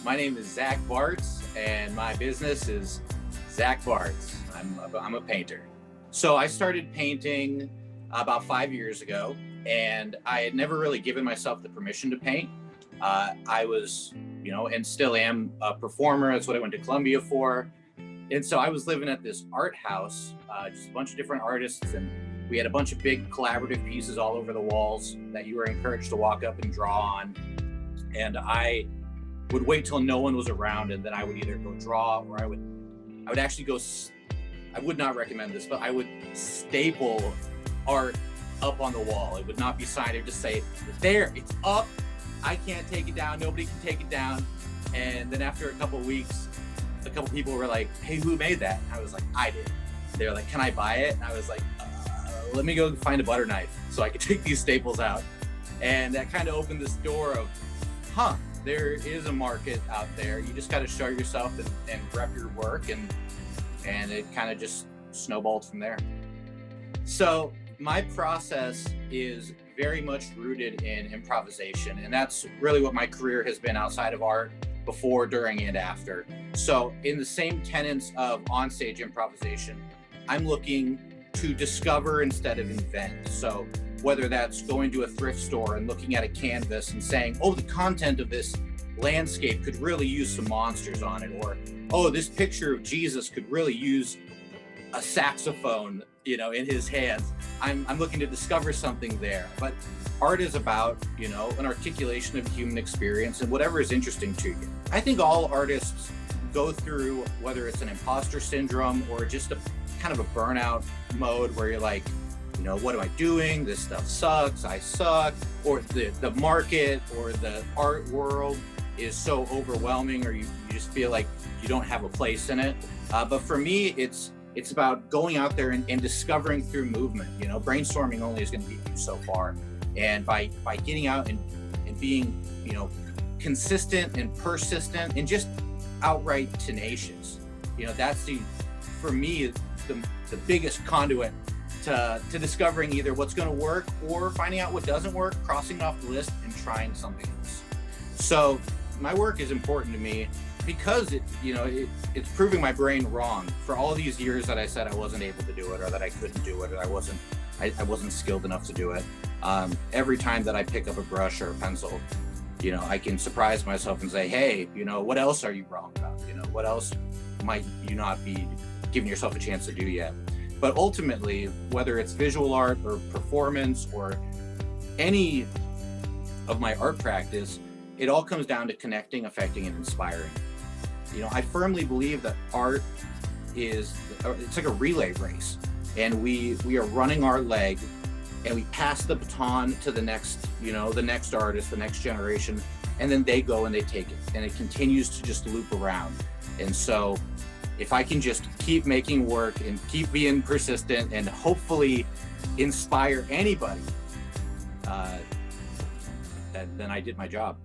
My name is Zach Bartz, and my business is Zach Bartz. I'm a painter. So I started painting about 5 years ago, and I had never really given myself the permission to paint. I was, and still am a performer. That's what I went to Columbia for. And so I was living at this art house, just a bunch of different artists, and we had a bunch of big collaborative pieces all over the walls that you were encouraged to walk up and draw on. And I would wait till no one was around, and then I would either go draw, or I would actually go, I would not recommend this, but I would staple art up on the wall. It would not be signed. It would just say, there, it's up. I can't take it down. Nobody can take it down. And then after a couple of weeks, a couple people were like, hey, who made that? And I was like, I did. They were like, can I buy it? And I was like, let me go find a butter knife so I could take these staples out. And that kind of opened this door of, there is a market out there. You just got to show yourself and rep your work, and it kind of just snowballed from there. So my process is very much rooted in improvisation, and that's really what my career has been outside of art, before, during, and after. So in the same tenets of onstage improvisation, I'm looking to discover instead of invent. So whether that's going to a thrift store and looking at a canvas and saying, oh, the content of this landscape could really use some monsters on it, or, oh, this picture of Jesus could really use a saxophone, in his hands. I'm looking to discover something there. But art is about, an articulation of human experience and whatever is interesting to you. I think all artists go through, whether it's an imposter syndrome or just a kind of a burnout mode where you're like, what am I doing? This stuff sucks. I suck. Or the market or the art world is so overwhelming, or you just feel like you don't have a place in it. But for me, it's about going out there and discovering through movement. Brainstorming only is going to get you so far. And by getting out and being, consistent and persistent and just outright tenacious, that's for me, the biggest conduit to discovering either what's going to work or finding out what doesn't work, crossing it off the list and trying something else. So my work is important to me because it's proving my brain wrong. For all these years that I said I wasn't able to do it, or that I couldn't do it, or I wasn't skilled enough to do it. Every time that I pick up a brush or a pencil, I can surprise myself and say, hey, what else are you wrong about? What else might you not be giving yourself a chance to do yet? But ultimately, whether it's visual art or performance or any of my art practice, it all comes down to connecting, affecting, and inspiring. I firmly believe that art it's like a relay race, and we are running our leg, and we pass the baton to the next, the next artist, the next generation, and then they go and they take it, and it continues to just loop around. And so if I can just keep making work and keep being persistent and hopefully inspire anybody, then I did my job.